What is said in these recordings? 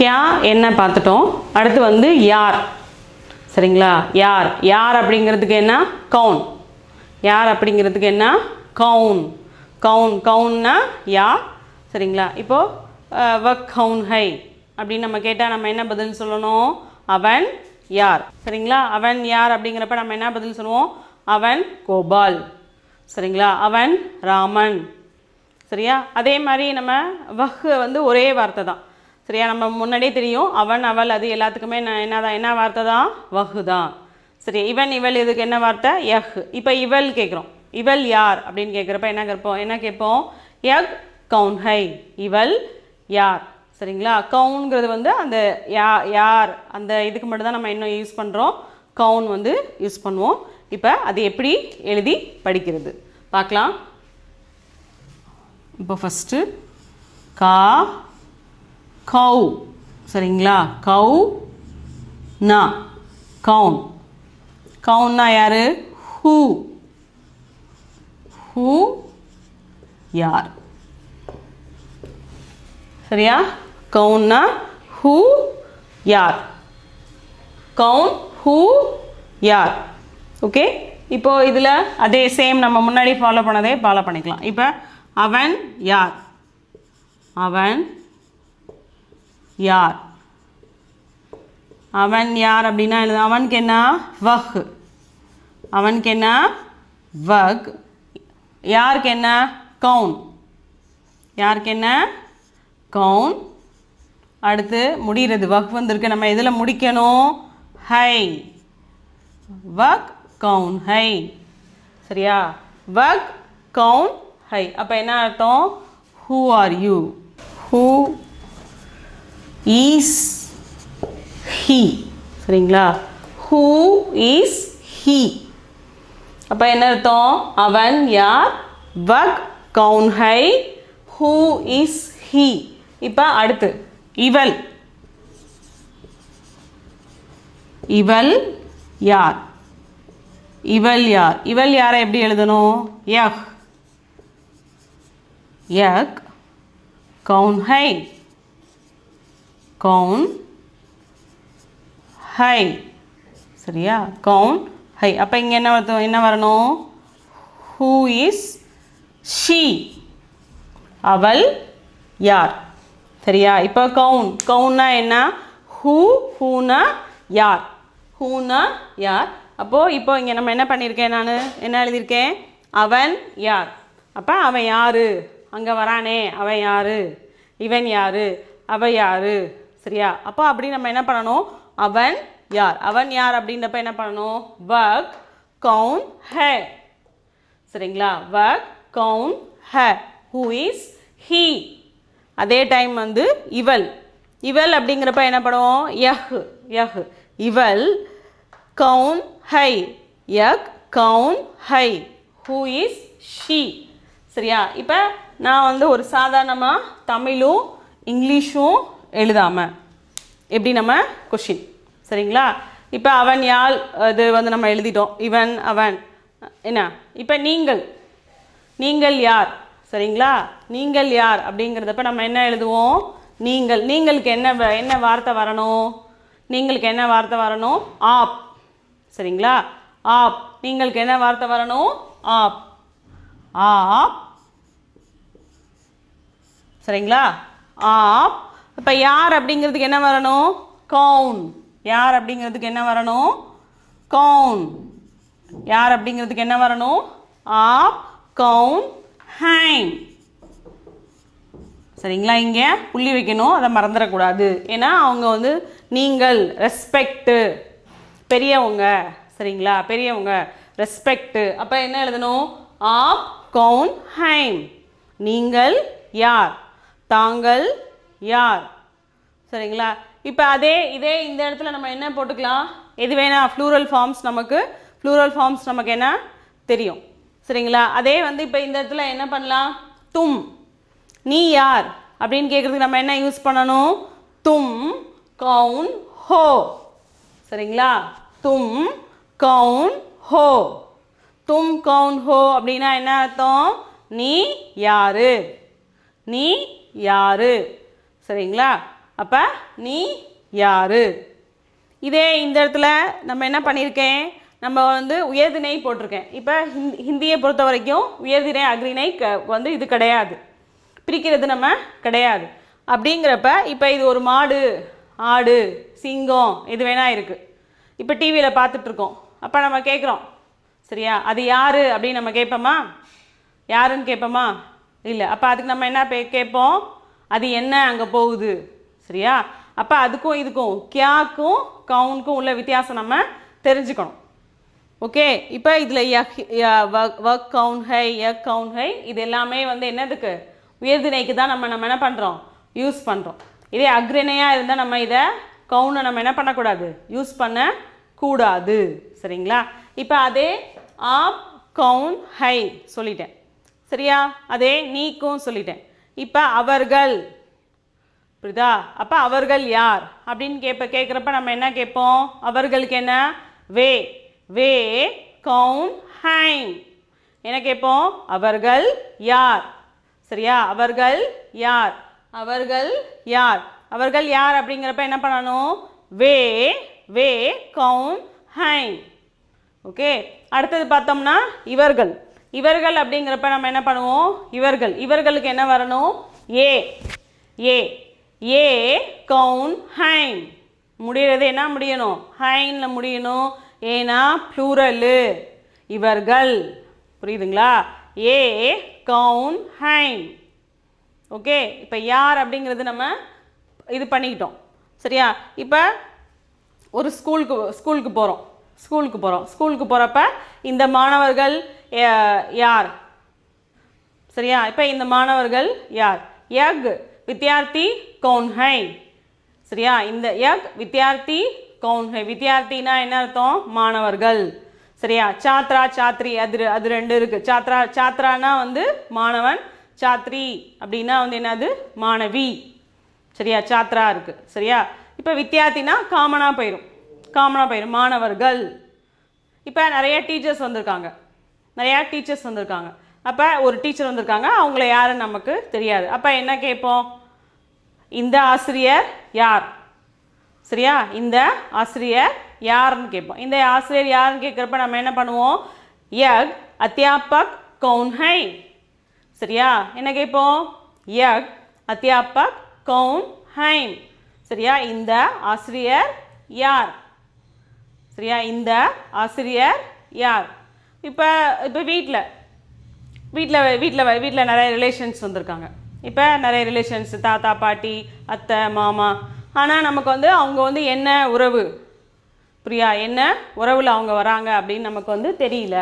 क्या என்ன பார்த்துட்டோம். அடுத்து வந்து யார். சரிங்களா? யார். யார் அப்படிங்கிறதுக்கு என்ன? கவுன். யார் அப்படிங்கிறதுக்கு என்ன? கவுன். கவுன். கவுன்னா யார். சரிங்களா? இப்போது வக் கவுன் ஹை அப்படின்னு நம்ம கேட்டால் நம்ம என்ன பதில் சொல்லணும்? அவன் யார். சரிங்களா? அவன் யார் அப்படிங்கிறப்ப நம்ம என்ன பதில் சொல்லுவோம்? அவன் கோபால். சரிங்களா? அவன் ராமன். சரியா? அதே மாதிரி நம்ம வஹ் வந்து ஒரே வார்த்தை தான். சரியா? நம்ம முன்னாடியே தெரியும் அவன் அவள் அது எல்லாத்துக்குமே என்ன வார்த்தை தான்? வஹு தான். சரி, இவன் இவள் இதுக்கு என்ன வார்த்தை? யஹ். இப்போ இவள் கேட்குறோம். இவள் யார் அப்படின்னு கேட்குறப்ப என்ன கேட்போம்? யக் கவுன் ஹை. இவள் யார். சரிங்களா? கவுன்கிறது வந்து அந்த யார் அந்த இதுக்கு மட்டும்தான் நம்ம இன்னும் யூஸ் பண்ணுறோம். கவுன் வந்து யூஸ் பண்ணுவோம். இப்போ அது எப்படி எழுதி படிக்கிறது பார்க்கலாம். இப்போ ஃபஸ்ட்டு கா கவு. சரிங்களா? கவு நா கவுன். கவுன்னா யார்? ஹூ. ஹூ யார். சரியா? கவுன்னா ஹூ யார். கவுன் ஹூ யார். ஓகே. இப்போ இதில் அதே சேம் நம்ம முன்னாடி ஃபாலோ பண்ணதே ஃபாலோ பண்ணிக்கலாம். இப்போ அவன் யார். அவன் யார். அவன் யார் அப்படின்னா எழுது. அவனுக்கு என்ன? வஹ். அவனுக்கு என்ன? வக். யாருக்கு என்ன? கவுன். யாருக்கு என்ன? கவுன். அடுத்து முடிகிறது. வக் வந்திருக்கு. நம்ம எதில் முடிக்கணும்? ஹை. வக் கவுன் ஹை. சரியா? வக் கவுன் ஹை. அப்போ என்ன அர்த்தம்? Who are you. Who is he. சரிங்களா? Who is he. அப்போ என்ன அர்த்தம்? அவன் யார். வக் கவுன் ஹை. Who is he. இப்போ அடுத்து இவள். இவள் யார். இவள் யார். இவள் யாரை எப்படி எழுதணும்? யக். யக் கவுன் ஹை. கவுன் ஹை. சரியா? கவுன் ஹை. அப்போ இங்கே என்ன வரணும்? Who is she. அவள் யார். சரியா? இப்போ கவுன். கவுன்னா என்ன? ஹூ. ஹூனா யார். ஹூனா யார். அப்போது இப்போ இங்கே நம்ம என்ன பண்ணியிருக்கேன்? நான் என்ன எழுதியிருக்கேன்? அவன் யார். அப்போ அவன் யார். அங்கே வரானே அவன் யார். இவன் யார். அவள் யார். சரியா? அப்போ அப்படி நம்ம என்ன பண்ணணும்? அவன் யார். அவன் யார் அப்படின்றப்ப என்ன பண்ணணும்? வக் கவுன் ஹை. சரிங்களா? வக் கவுன் ஹை. Who is he. அதே டைம் வந்து இவள். இவள் அப்படிங்கிறப்ப என்ன பண்ணுவோம்? யஹ். யஹ். இவள் கவுன் ஹை. யக் கவுன் ஹை. Who is she. சரியா? இப்போ நான் வந்து ஒரு சாதாரணமாக தமிழும் இங்கிலீஷும் எழுதாமல் எப்படி நம்ம கொஷின். சரிங்களா? இப்போ அவன் யார் இது வந்து நம்ம எழுதிட்டோம். இவன் அவன் என்ன. இப்போ நீங்கள் யார். சரிங்களா? நீங்கள் யார் அப்படிங்கிறதப்ப நம்ம என்ன எழுதுவோம்? நீங்களுக்கு என்ன வார்த்தை வரணும்? நீங்களுக்கு என்ன வார்த்தை வரணும்? ஆப். சரிங்களா? ஆப். நீங்களுக்கு என்ன வார்த்தை வரணும்? ஆப். ஆப். சரிங்களா? ஆப். இப்போ யார் அப்படிங்கிறதுக்கு என்ன வரணும்? கவுன். யார் அப்படிங்கிறதுக்கு என்ன வரணும்? கவுன். யார் அப்படிங்கிறதுக்கு என்ன வரணும்? ஆப் கவுன் ஹைம். சரிங்களா? இங்கே புள்ளி வைக்கணும். அதை மறந்துடக்கூடாது. ஏன்னா அவங்க வந்து நீங்கள் ரெஸ்பெக்டு பெரியவங்க. சரிங்களா? பெரியவங்க ரெஸ்பெக்டு. அப்போ என்ன எழுதணும்? ஆப் கவுன் ஹைம். நீங்கள் யார். தாங்கள் யார். சரிங்களா? இப்போ இதே இந்த இடத்துல நம்ம என்ன போட்டுக்கலாம்? எது வேணா ஃப்ளூரல் ஃபார்ம்ஸ் நமக்கு என்ன தெரியும். சரிங்களா? அதே வந்து இப்போ இந்த இடத்துல என்ன பண்ணலாம்? தும். நீ யார் அப்படின்னு கேட்குறதுக்கு நம்ம என்ன யூஸ் பண்ணணும்? தும் கவுன் ஹோ. சரிங்களா? தும் கவுன் ஹோ. தும் கவுன் ஹோ அப்படின்னா என்ன அர்த்தம்? நீ யாரு. நீ யாரு. சரிங்களா? அப்போ நீ யாரு. இதே இந்த இடத்துல நம்ம என்ன பண்ணியிருக்கேன், நம்ம வந்து உயர்திணை போட்டிருக்கேன். இப்போ ஹிந்தியை பொறுத்த வரைக்கும் உயர்திணை அக்ரிணை வந்து இது கிடையாது, பிரிக்கிறது நம்ம கிடையாது. அப்படிங்கிறப்ப இப்போ இது ஒரு மாடு, ஆடு, சிங்கம் எது வேணா இருக்குது. இப்போ டிவியில் பார்த்துட்ருக்கோம். அப்போ நம்ம கேட்குறோம் சரியா, அது யார் அப்படின்னு நம்ம கேட்போமா? யாருன்னு கேட்போமா? இல்லை. அப்போ அதுக்கு நம்ம என்ன கேட்போம், அது என்ன அங்கே போகுது சரியா. அப்போ அதுக்கும் இதுக்கும் கியாக்கும் கவுனுக்கும் உள்ள வித்தியாசம் நம்ம தெரிஞ்சுக்கணும். ஓகே. இப்போ இதில் வக் கவுன் ஹை, யக் கவுன் ஹை இது எல்லாமே வந்து என்னதுக்கு, உயர்திணைக்கு தான் நம்ம என்ன பண்ணுறோம், யூஸ் பண்ணுறோம். இதே அக்ரிணையாக இருந்தால் நம்ம இதை கவுனை நம்ம என்ன பண்ணக்கூடாது, யூஸ் பண்ணக்கூடாது சரிங்களா. இப்போ அதே ஆப் கவுன் ஹை சொல்லிட்டேன் சரியா, அதே நீக்கும் சொல்லிட்டேன். இப்போ அவர்கள் புரியுதா. அப்போ அவர்கள் யார் அப்படின்னு கேட்குறப்ப நம்ம என்ன கேட்போம், அவர்களுக்கு என்ன வே, வே கவுன் ஹைன் என்ன கேட்போம், அவர்கள் யார் சரியா. அவர்கள் யார், அவர்கள் யார், அவர்கள் யார் அப்படிங்கிறப்ப என்ன பண்ணணும், வே, வே கவுன் ஹைன். ஓகே. அடுத்தது பார்த்தோம்னா இவர்கள், இவர்கள் அப்படிங்கிறப்ப நம்ம என்ன பண்ணுவோம், இவர்கள், இவர்களுக்கு என்ன வரணும், ஏ, ஏ, ஏ கவுன் ஹைன் முடிகிறது என்ன முடியணும், ஹைனில் முடியணும். ஏன்னா ப்ளூரலு இவர்கள், புரியுதுங்களா. ஏ கவுன் ஹைன். ஓகே. இப்போ யார் அப்படிங்கிறது நம்ம இது பண்ணிக்கிட்டோம் சரியா. இப்போ ஒரு ஸ்கூலுக்கு போகிறோம், ஸ்கூலுக்கு போகிறப்ப இந்த மாணவர்கள் யார் சரியா. இப்போ இந்த மாணவர்கள் யார், யக் வித்யார்த்தி கவுன் ஹை சரியா. இந்த யக் வித்யார்த்தி கவுன் ஹை, வித்யார்த்தினா என்ன அர்த்தம், மாணவர்கள் சரியா. சாத்ரா சாத்ரி அது ரெண்டு இருக்குது. சாத்ரானா வந்து மாணவன், சாத்ரி அப்படின்னா வந்து என்னது, மாணவி சரியா. சாத்ரா இருக்குது சரியா. இப்போ வித்யார்த்தினா காமனாக போயிடும், மாணவர்கள். இப்போ நிறைய டீச்சர்ஸ் வந்திருக்காங்க, அப்போ ஒரு டீச்சர் வந்திருக்காங்க, அவங்கள யாருன்னு நமக்கு தெரியாது. அப்போ என்ன கேட்போம், இந்த ஆசிரியர் யார் சரியா, இந்த ஆசிரியர் யாருன்னு கேட்போம். இந்த ஆசிரியர் யாருன்னு கேட்குறப்ப நம்ம என்ன பண்ணுவோம், யக் அத்தியாபக் கவுன் ஹை சரியா. என்ன கேட்போம், யக் அத்தியாபக் கவுன் ஹைன் சரியா. இந்த ஆசிரியர் யார் சரியா, இந்த ஆசிரியர் யார். இப்போ வீட்டில் நிறைய ரிலேஷன்ஸ் வந்திருக்காங்க. இப்போ நிறைய ரிலேஷன்ஸ், தாத்தா பாட்டி அத்தை மாமா. ஆனால் நமக்கு வந்து அவங்க வந்து என்ன உறவு, புரியா, என்ன உறவில் அவங்க வராங்க அப்படின்னு நமக்கு வந்து தெரியல.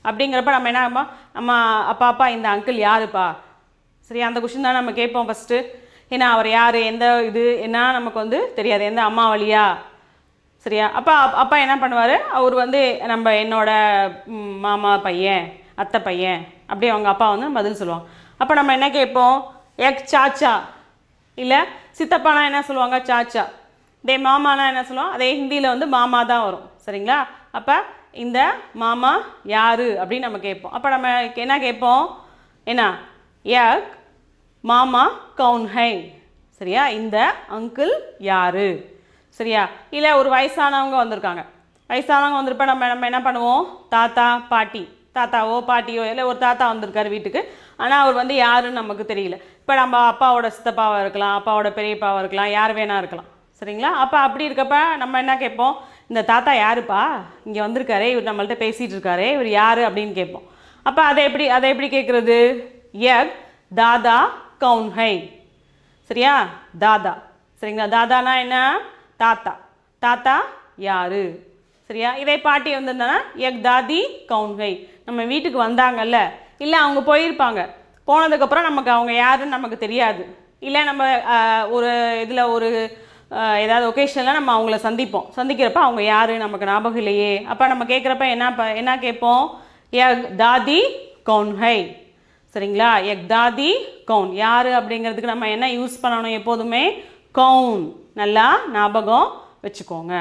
அப்படிங்கிறப்ப நம்ம என்ன அம்மா அப்பா இந்த அங்கிள் யாருப்பா சரியா, அந்த கொஷின் தான் நம்ம கேட்போம் ஃபஸ்ட்டு. ஏன்னா அவர் யார், எந்த இது என்ன நமக்கு வந்து தெரியாது, எந்த அம்மா வழியா சரியா. அப்பா என்ன பண்ணுவார், அவர் வந்து என்னோட மாமா பையன் அத்தை பையன் அப்படி அவங்க அப்பா வந்து பதில் சொல்லுவாங்க. அப்போ நம்ம என்ன கேட்போம், எக் சாச்சா, இல்லை சித்தப்பானா என்ன சொல்லுவாங்க, சாச்சா. இதே மாமானா என்ன சொல்லுவோம், அதே ஹிந்தியில் வந்து மாமா தான் வரும் சரிங்களா. அப்போ இந்த மாமா யார் அப்படின்னு நம்ம கேட்போம். அப்போ நம்ம என்ன கேட்போம், என்ன எக் மாமா கவுன் ஹை சரியா, இந்த அங்கிள் யார் சரியா. இல்லை ஒரு வயசானவங்க வந்திருப்ப நம்ம என்ன பண்ணுவோம், தாத்தா பாட்டி, தாத்தாவோ பாட்டியோ இல்லை ஒரு தாத்தா வந்திருக்காரு வீட்டுக்கு, ஆனால் அவர் வந்து யாருன்னு நமக்கு தெரியல. இப்போ நம்ம அப்பாவோட சித்தப்பாவாக இருக்கலாம், அப்பாவோட பெரியப்பாவாக இருக்கலாம், யார் வேணா இருக்கலாம் சரிங்களா. அப்போ அப்படி இருக்கப்ப நம்ம என்ன கேட்போம், இந்த தாத்தா யாருப்பா இங்கே வந்திருக்காரே, இவர் நம்மள்ட்ட பேசிகிட்டு இருக்காரே, இவர் யார் அப்படின்னு கேட்போம். அப்போ அதை எப்படி கேட்குறது, யக் தாதா கவுன் ஹை சரியா, தாதா சரிங்களா. தாதானா என்ன, தாத்தா யாரு சரியா. இதே பாட்டி வந்திருந்தானா எக் தாதி கவுன் ஹை, நம்ம வீட்டுக்கு வந்தாங்கல்ல, இல்லை அவங்க போனதுக்கப்புறம் நமக்கு அவங்க யாருன்னு நமக்கு தெரியாது, இல்லை நம்ம ஒரு இதில் ஒரு ஏதாவது ஒகேஷனில் நம்ம அவங்கள சந்திக்கிறப்ப அவங்க யார் நமக்கு ஞாபகம் இல்லையே. அப்போ நம்ம கேட்குறப்ப என்ன கேட்போம், எக் தாதி கவுன் ஹை சரிங்களா. எக் தாதி கவுன் யார் அப்படிங்கிறதுக்கு நம்ம என்ன யூஸ் பண்ணணும், எப்போதுமே கவுன், நல்லா ஞாபகம் வச்சுக்கோங்க.